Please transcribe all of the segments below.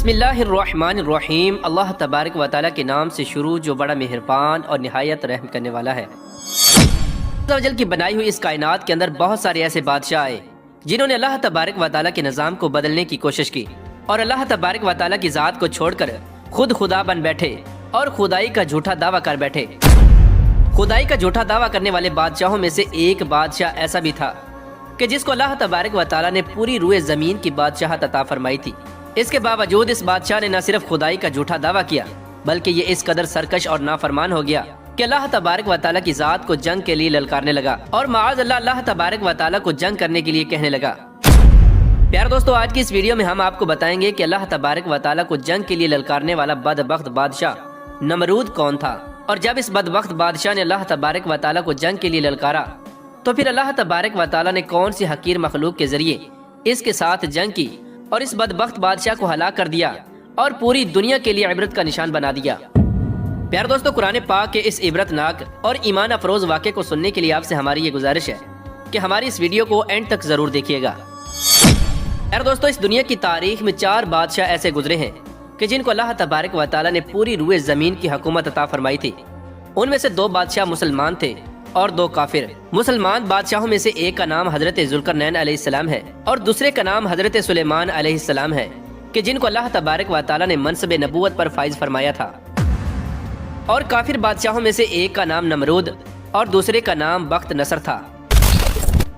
بسم اللہ الرحمن الرحیم۔ اللہ تبارک و تعالیٰ کے نام سے شروع جو بڑا مہربان اور نہایت رحم کرنے والا ہے۔ اللہ جل کی بنائی ہوئی اس کائنات کے اندر بہت سارے ایسے بادشاہ آئے جنہوں نے اللہ تبارک و تعالیٰ کے نظام کو بدلنے کی کوشش کی اور اللہ تبارک و تعالیٰ کی ذات کو چھوڑ کر خود خدا بن بیٹھے اور خدائی کا جھوٹا دعویٰ کر بیٹھے۔ خدائی کا جھوٹا دعویٰ کرنے والے بادشاہوں میں سے ایک بادشاہ ایسا بھی تھا کہ جس کو اللہ تبارک و تعالیٰ نے پوری روئے زمین کی بادشاہت عطا فرمائی تھی۔ اس کے باوجود اس بادشاہ نے نہ صرف خدائی کا جھوٹا دعویٰ کیا بلکہ یہ اس قدر سرکش اور نافرمان ہو گیا کہ اللہ تبارک و تعالیٰ کی ذات کو جنگ کے لیے للکارنے لگا اور معاذ اللہ اللہ تبارک و تعالیٰ کو جنگ کرنے کے لیے کہنے لگا۔ پیارے دوستو، آج کی اس ویڈیو میں ہم آپ کو بتائیں گے کہ اللہ تبارک و تعالیٰ کو جنگ کے لیے للکارنے والا بدبخت بادشاہ نمرود کون تھا، اور جب اس بدبخت بادشاہ نے اللہ تبارک و تعالیٰ کو جنگ کے لیے للکارا تو پھر اللہ تبارک و تعالیٰ نے کون سی حقیر مخلوق کے ذریعے اس کے ساتھ جنگ کی اور اس بدبخت بادشاہ کو ہلاک کر دیا اور پوری دنیا کے لیے عبرت کا نشان بنا دیا۔ پیارے دوستو، قرآن پاک کے اس عبرت ناک اور ایمان افروز واقعے کو سننے کے لیے آپ سے ہماری یہ گزارش ہے کہ ہماری اس ویڈیو کو اینڈ تک ضرور دیکھیے گا۔ پیارے دوستو، اس دنیا کی تاریخ میں 4 بادشاہ ایسے گزرے ہیں کہ جن کو اللہ تبارک و تعالیٰ نے پوری روئے زمین کی حکومت عطا فرمائی تھی۔ ان میں سے 2 بادشاہ مسلمان تھے اور 2 کافر۔ مسلمان بادشاہوں میں سے ایک کا نام حضرت ذوالقرنین علیہ السلام ہے اور دوسرے کا نام حضرت سلیمان علیہ السلام ہے کہ جن کو اللہ تبارک و تعالیٰ نے منصب نبوت پر فائز فرمایا تھا۔ اور کافر بادشاہوں میں سے ایک کا نام نمرود اور دوسرے کا نام بخت نصر تھا۔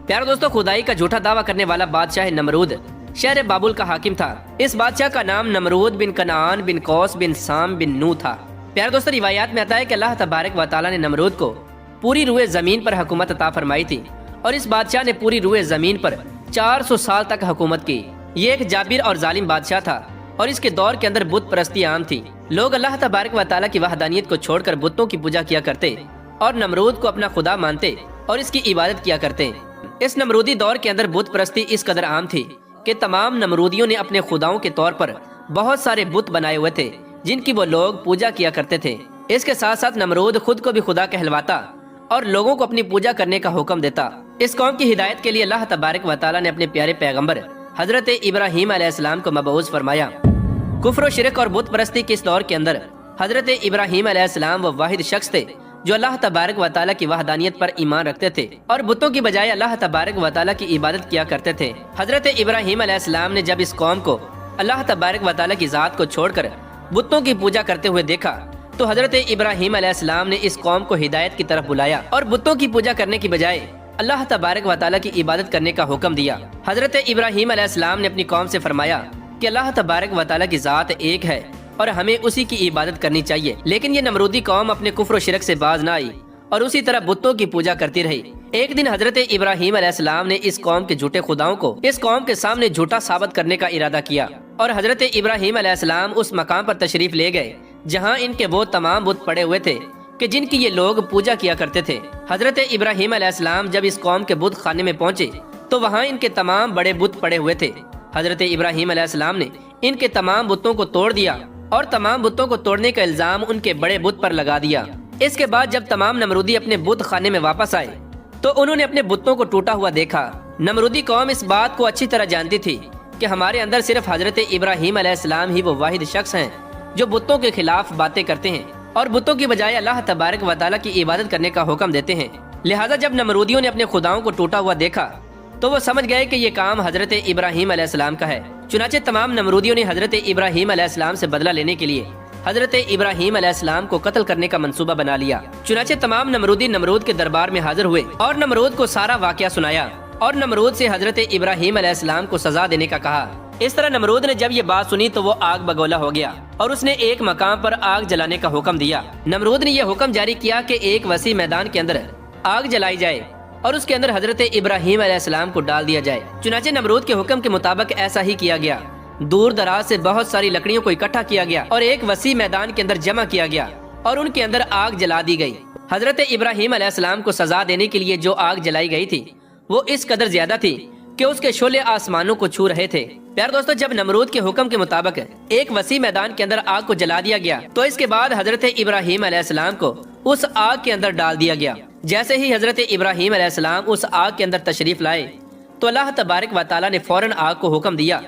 پیارے دوستو، خدائی کا جھوٹا دعویٰ کرنے والا بادشاہ نمرود شہر بابل کا حاکم تھا۔ اس بادشاہ کا نام نمرود بن کنعان بن قوس بن سام بن نو تھا۔ پیارے دوستو، روایات میں آتا ہے کہ اللہ تبارک و تعالیٰ نے نمرود کو پوری روئے زمین پر حکومت عطا فرمائی تھی اور اس بادشاہ نے پوری روئے زمین پر 400 سال تک حکومت کی۔ یہ ایک جابر اور ظالم بادشاہ تھا اور اس کے دور کے اندر بت پرستی عام تھی۔ لوگ اللہ تبارک و تعالیٰ کی وحدانیت کو چھوڑ کر بتوں کی پوجا کیا کرتے اور نمرود کو اپنا خدا مانتے اور اس کی عبادت کیا کرتے۔ اس نمرودی دور کے اندر بت پرستی اس قدر عام تھی کہ تمام نمرودیوں نے اپنے خداؤں کے طور پر بہت سارے بت بنائے ہوئے تھے جن کی وہ لوگ پوجا کیا کرتے تھے۔ اس کے ساتھ ساتھ نمرود خود کو بھی خدا کہلواتا اور لوگوں کو اپنی پوجا کرنے کا حکم دیتا۔ اس قوم کی ہدایت کے لیے اللہ تبارک و تعالیٰ نے اپنے پیارے پیغمبر حضرت ابراہیم علیہ السلام کو مبعوث فرمایا۔ کفر و شرک اور بت پرستی کے اس دور کے اندر حضرت ابراہیم علیہ السلام وہ واحد شخص تھے جو اللہ تبارک و تعالیٰ کی وحدانیت پر ایمان رکھتے تھے اور بتوں کی بجائے اللہ تبارک و تعالیٰ کی عبادت کیا کرتے تھے۔ حضرت ابراہیم علیہ السلام نے جب اس قوم کو اللہ تبارک و تعالیٰ کی ذات کو چھوڑ کر بتوں کی پوجا کرتے ہوئے دیکھا تو حضرت ابراہیم علیہ السلام نے اس قوم کو ہدایت کی طرف بلایا اور بتوں کی پوجا کرنے کی بجائے اللہ تبارک و تعالیٰ کی عبادت کرنے کا حکم دیا۔ حضرت ابراہیم علیہ السلام نے اپنی قوم سے فرمایا کہ اللہ تبارک و تعالیٰ کی ذات ایک ہے اور ہمیں اسی کی عبادت کرنی چاہیے، لیکن یہ نمرودی قوم اپنے کفر و شرک سے باز نہ آئی اور اسی طرح بتوں کی پوجا کرتی رہی۔ ایک دن حضرت ابراہیم علیہ السلام نے اس قوم کے جھوٹے خداؤں کو اس قوم کے سامنے جھوٹا ثابت کرنے کا ارادہ کیا اور حضرت ابراہیم علیہ السلام اس مقام پر تشریف لے گئے جہاں ان کے وہ تمام بت پڑے ہوئے تھے کہ جن کی یہ لوگ پوجا کیا کرتے تھے۔ حضرت ابراہیم علیہ السلام جب اس قوم کے بت خانے میں پہنچے تو وہاں ان کے تمام بڑے بت پڑے ہوئے تھے۔ حضرت ابراہیم علیہ السلام نے ان کے تمام بتوں کو توڑ دیا اور تمام بتوں کو توڑنے کا الزام ان کے بڑے بت پر لگا دیا۔ اس کے بعد جب تمام نمرودی اپنے بت خانے میں واپس آئے تو انہوں نے اپنے بتوں کو ٹوٹا ہوا دیکھا۔ نمرودی قوم اس بات کو اچھی طرح جانتی تھی کہ ہمارے اندر صرف حضرت ابراہیم علیہ السلام ہی وہ واحد شخص ہیں جو بتوں کے خلاف باتیں کرتے ہیں اور بتوں کی بجائے اللہ تبارک و تعالیٰ کی عبادت کرنے کا حکم دیتے ہیں۔ لہٰذا جب نمرودیوں نے اپنے خداؤں کو ٹوٹا ہوا دیکھا تو وہ سمجھ گئے کہ یہ کام حضرت ابراہیم علیہ السلام کا ہے۔ چنانچہ تمام نمرودیوں نے حضرت ابراہیم علیہ السلام سے بدلہ لینے کے لیے حضرت ابراہیم علیہ السلام کو قتل کرنے کا منصوبہ بنا لیا۔ چنانچہ تمام نمرودی نمرود کے دربار میں حاضر ہوئے اور نمرود کو سارا واقعہ سنایا اور نمرود سے حضرت ابراہیم علیہ السلام کو سزا دینے کا کہا۔ اس طرح نمرود نے جب یہ بات سنی تو وہ آگ بگولا ہو گیا اور اس نے ایک مقام پر آگ جلانے کا حکم دیا۔ نمرود نے یہ حکم جاری کیا کہ ایک وسیع میدان کے اندر آگ جلائی جائے اور اس کے اندر حضرت ابراہیم علیہ السلام کو ڈال دیا جائے۔ چنانچہ نمرود کے حکم کے مطابق ایسا ہی کیا گیا۔ دور دراز سے بہت ساری لکڑیوں کو اکٹھا کیا گیا اور ایک وسیع میدان کے اندر جمع کیا گیا اور ان کے اندر آگ جلا دی گئی۔ حضرت ابراہیم علیہ السلام کو سزا دینے کے لیے جو آگ جلائی گئی تھی وہ اس قدر زیادہ تھی کہ اس کے شعلے آسمانوں کو چھو رہے تھے۔ پیارے دوستو، جب نمرود کے حکم کے مطابق ایک وسیع میدان کے اندر آگ کو جلا دیا گیا تو اس کے بعد حضرت ابراہیم علیہ السلام کو اس آگ کے اندر ڈال دیا گیا۔ جیسے ہی حضرت ابراہیم علیہ السلام اس آگ کے اندر تشریف لائے تو اللہ تبارک و تعالیٰ نے فوراً آگ کو حکم دیا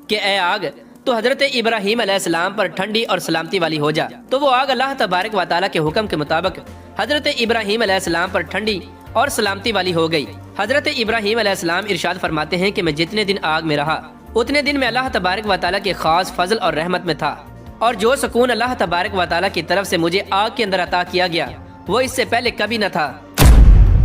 کہ اے آگ تو حضرت ابراہیم علیہ السلام پر ٹھنڈی اور سلامتی والی ہو جا۔ تو وہ آگ اللہ تبارک و تعالیٰ کے حکم کے مطابق حضرت ابراہیم علیہ السلام پر ٹھنڈی اور سلامتی والی ہو گئی۔ حضرت ابراہیم علیہ السلام ارشاد فرماتے ہیں کہ میں جتنے دن آگ میں رہا اتنے دن میں اللہ تبارک و تعالیٰ کے خاص فضل اور رحمت میں تھا، اور جو سکون اللہ تبارک و تعالیٰ کی طرف سے مجھے آگ کے اندر عطا کیا گیا وہ اس سے پہلے کبھی نہ تھا۔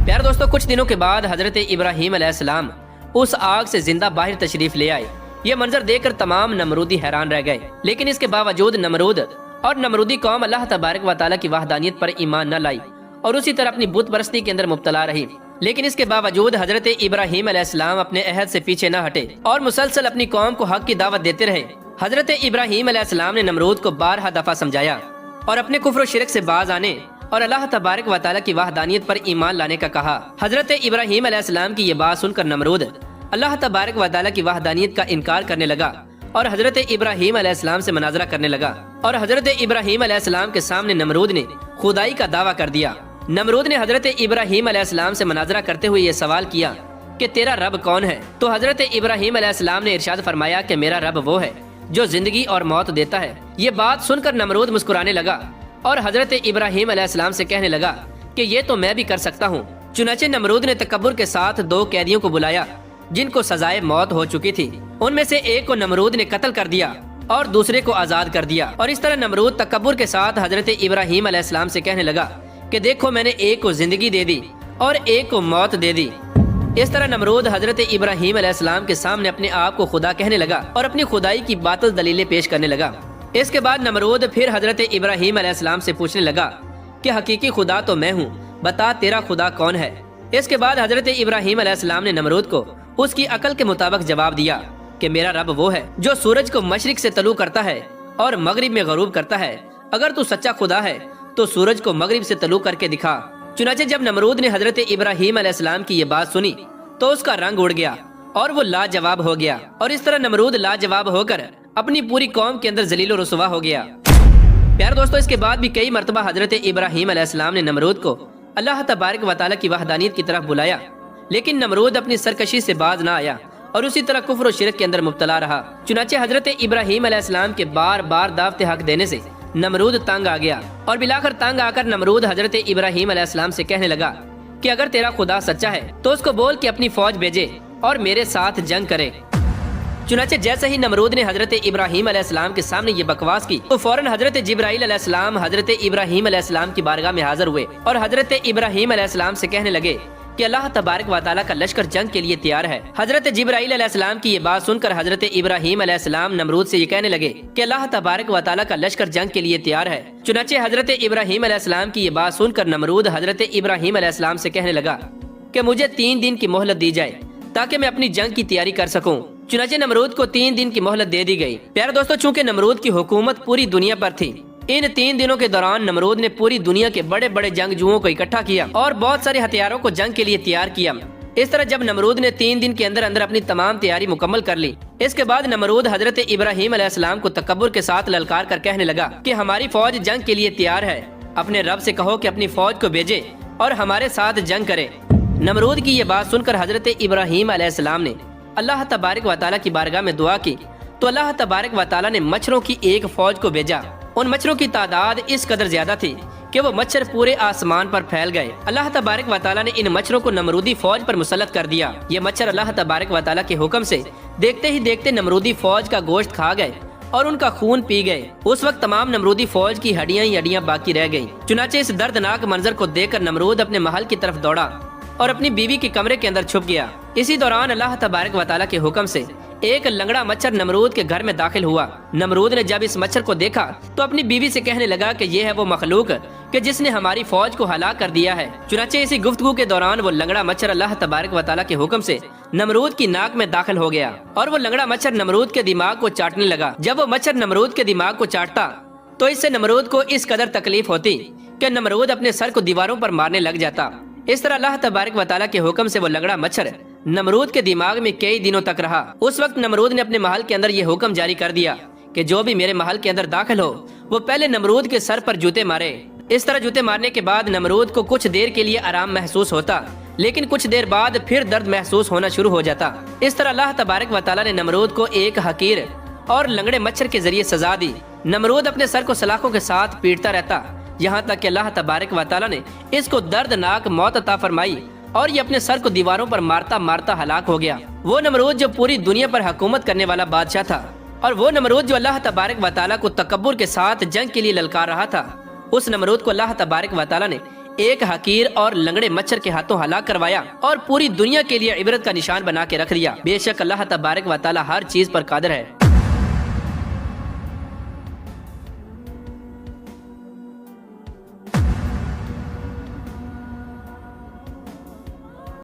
پیارے دوستو، کچھ دنوں کے بعد حضرت ابراہیم علیہ السلام اس آگ سے زندہ باہر تشریف لے آئے۔ یہ منظر دیکھ کر تمام نمرودی حیران رہ گئے، لیکن اس کے باوجود نمرود اور نمرودی قوم اللہ تبارک و تعالیٰ کی وحدانیت پر ایمان نہ لائی اور اسی طرح اپنی بت پرستی کے اندر مبتلا رہی۔ لیکن اس کے باوجود حضرت ابراہیم علیہ السلام اپنے عہد سے پیچھے نہ ہٹے اور مسلسل اپنی قوم کو حق کی دعوت دیتے رہے۔ حضرت ابراہیم علیہ السلام نے نمرود کو بارہا دفعہ سمجھایا اور اپنے کفر و شرک سے باز آنے اور اللہ تبارک و تعالیٰ کی وحدانیت پر ایمان لانے کا کہا۔ حضرت ابراہیم علیہ السلام کی یہ بات سن کر نمرود اللہ تبارک و تعالیٰ کی وحدانیت کا انکار کرنے لگا اور حضرت ابراہیم علیہ السلام سے مناظرہ کرنے لگا، اور حضرت ابراہیم علیہ السلام کے سامنے نمرود نے خدائی کا دعویٰ کر دیا۔ نمرود نے حضرت ابراہیم علیہ السلام سے مناظرہ کرتے ہوئے یہ سوال کیا کہ تیرا رب کون ہے؟ تو حضرت ابراہیم علیہ السلام نے ارشاد فرمایا کہ میرا رب وہ ہے جو زندگی اور موت دیتا ہے۔ یہ بات سن کر نمرود مسکرانے لگا اور حضرت ابراہیم علیہ السلام سے کہنے لگا کہ یہ تو میں بھی کر سکتا ہوں۔ چنانچہ نمرود نے تکبر کے ساتھ 2 قیدیوں کو بلایا جن کو سزائے موت ہو چکی تھی۔ ان میں سے ایک کو نمرود نے قتل کر دیا اور دوسرے کو آزاد کر دیا، اور اس طرح نمرود تکبر کے ساتھ حضرت ابراہیم علیہ السلام سے کہنے لگا کہ دیکھو میں نے ایک کو زندگی دے دی اور ایک کو موت دے دی۔ اس طرح نمرود حضرت ابراہیم علیہ السلام کے سامنے اپنے آپ کو خدا کہنے لگا اور اپنی خدائی کی باطل دلیلیں پیش کرنے لگا۔ اس کے بعد نمرود پھر حضرت ابراہیم علیہ السلام سے پوچھنے لگا کہ حقیقی خدا تو میں ہوں، بتا تیرا خدا کون ہے؟ اس کے بعد حضرت ابراہیم علیہ السلام نے نمرود کو اس کی عقل کے مطابق جواب دیا کہ میرا رب وہ ہے جو سورج کو مشرق سے طلوع کرتا ہے اور مغرب میں غروب کرتا ہے۔ اگر تو سچا خدا ہے تو سورج کو مغرب سے طلوع کر کے دکھا۔ چنانچہ جب نمرود نے حضرت ابراہیم علیہ السلام کی یہ بات سنی تو اس کا رنگ اڑ گیا اور وہ لاجواب ہو گیا، اور اس طرح نمرود لاجواب ہو کر اپنی پوری قوم کے اندر ذلیل و رسوا ہو گیا۔ پیارے دوستو، اس کے بعد بھی کئی مرتبہ حضرت ابراہیم علیہ السلام نے نمرود کو اللہ تبارک و تعالیٰ کی وحدانیت کی طرف بلایا، لیکن نمرود اپنی سرکشی سے باز نہ آیا اور اسی طرح کفر و شرک کے اندر مبتلا رہا۔ چنانچہ حضرت ابراہیم علیہ السلام کے بار بار دعوت حق دینے سے نمرود تنگ آ گیا، اور بلاخر تنگ آ کر نمرود حضرت ابراہیم علیہ السلام سے کہنے لگا کہ اگر تیرا خدا سچا ہے تو اس کو بول کہ اپنی فوج بھیجے اور میرے ساتھ جنگ کرے۔ چنانچہ جیسے ہی نمرود نے حضرت ابراہیم علیہ السلام کے سامنے یہ بکواس کی تو فوراً حضرت جبرائیل علیہ السلام حضرت ابراہیم علیہ السلام کی بارگاہ میں حاضر ہوئے اور حضرت ابراہیم علیہ السلام سے کہنے لگے کہ اللہ تبارک و تعالیٰ کا لشکر جنگ کے لیے تیار ہے۔ حضرت جبرائیل علیہ السلام کی یہ بات سن کر حضرت ابراہیم علیہ السلام نمرود سے یہ کہنے لگے کہ اللہ تبارک و تعالیٰ کا لشکر جنگ کے لیے تیار ہے۔ چنانچہ حضرت ابراہیم علیہ السلام کی یہ بات سن کر نمرود حضرت ابراہیم علیہ السلام سے کہنے لگا کہ مجھے 3 دن کی مہلت دی جائے تاکہ میں اپنی جنگ کی تیاری کر سکوں۔ چنانچہ نمرود کو 3 دن کی مہلت دے دی گئی۔ پیارے دوستو، چونکہ نمرود کی حکومت پوری دنیا پر تھی، ان 3 دنوں کے دوران نمرود نے پوری دنیا کے بڑے بڑے جنگجوؤں کو اکٹھا کیا اور بہت سارے ہتھیاروں کو جنگ کے لیے تیار کیا۔ اس طرح جب نمرود نے 3 دن کے اندر اندر اپنی تمام تیاری مکمل کر لی، اس کے بعد نمرود حضرت ابراہیم علیہ السلام کو تکبر کے ساتھ للکار کر کہنے لگا کہ ہماری فوج جنگ کے لیے تیار ہے، اپنے رب سے کہو کہ اپنی فوج کو بھیجے اور ہمارے ساتھ جنگ کرے۔ نمرود کی یہ بات سن کر حضرت ابراہیم علیہ السلام نے اللہ تبارک و تعالیٰ کی بارگاہ میں دعا کی تو اللہ تبارک و تعالیٰ نے مچھروں کی ایک فوج کو بھیجا۔ ان مچھروں کی تعداد اس قدر زیادہ تھی کہ وہ مچھر پورے آسمان پر پھیل گئے۔ اللہ تبارک و تعالیٰ نے ان مچھروں کو نمرودی فوج پر مسلط کر دیا۔ یہ مچھر اللہ تبارک و تعالیٰ کے حکم سے دیکھتے ہی دیکھتے نمرودی فوج کا گوشت کھا گئے اور ان کا خون پی گئے۔ اس وقت تمام نمرودی فوج کی ہڈیاں ہی ہڈیاں باقی رہ گئیں۔ چنانچہ اس دردناک منظر کو دیکھ کر نمرود اپنے محل کی طرف دوڑا اور اپنی بیوی کے کمرے کے اندر چھپ گیا۔ اسی دوران اللہ تبارک و تعالیٰ کے حکم سے ایک لنگڑا مچھر نمرود کے گھر میں داخل ہوا۔ نمرود نے جب اس مچھر کو دیکھا تو اپنی بیوی سے کہنے لگا کہ یہ ہے وہ مخلوق کہ جس نے ہماری فوج کو ہلاک کر دیا ہے۔ چنانچہ اسی گفتگو کے دوران وہ لنگڑا مچھر اللہ تبارک و تعالیٰ کے حکم سے نمرود کی ناک میں داخل ہو گیا اور وہ لنگڑا مچھر نمرود کے دماغ کو چاٹنے لگا۔ جب وہ مچھر نمرود کے دماغ کو چاٹتا تو اس سے نمرود کو اس قدر تکلیف ہوتی کہ نمرود اپنے سر کو دیواروں پر مارنے لگ جاتا۔ اس طرح اللہ تبارک و تعالیٰ کے حکم سے وہ لنگڑا مچھر نمرود کے دماغ میں کئی دنوں تک رہا۔ اس وقت نمرود نے اپنے محل کے اندر یہ حکم جاری کر دیا کہ جو بھی میرے محل کے اندر داخل ہو وہ پہلے نمرود کے سر پر جوتے مارے۔ اس طرح جوتے مارنے کے بعد نمرود کو کچھ دیر کے لیے آرام محسوس ہوتا، لیکن کچھ دیر بعد پھر درد محسوس ہونا شروع ہو جاتا۔ اس طرح اللہ تبارک و تعالیٰ نے نمرود کو ایک حقیر اور لنگڑے مچھر کے ذریعے سزا دی۔ نمرود اپنے سر کو سلاخوں کے ساتھ پیٹتا رہتا یہاں تک کہ اللہ تبارک و تعالیٰ نے اس کو دردناک موت عطا فرمائی اور یہ اپنے سر کو دیواروں پر مارتا مارتا ہلاک ہو گیا۔ وہ نمرود جو پوری دنیا پر حکومت کرنے والا بادشاہ تھا، اور وہ نمرود جو اللہ تبارک و تعالیٰ کو تکبر کے ساتھ جنگ کے لیے للکار رہا تھا، اس نمرود کو اللہ تبارک و تعالیٰ نے ایک حقیر اور لنگڑے مچھر کے ہاتھوں ہلاک کروایا اور پوری دنیا کے لیے عبرت کا نشان بنا کے رکھ دیا۔ بے شک اللہ تبارک و تعالیٰ ہر چیز پر قادر ہے۔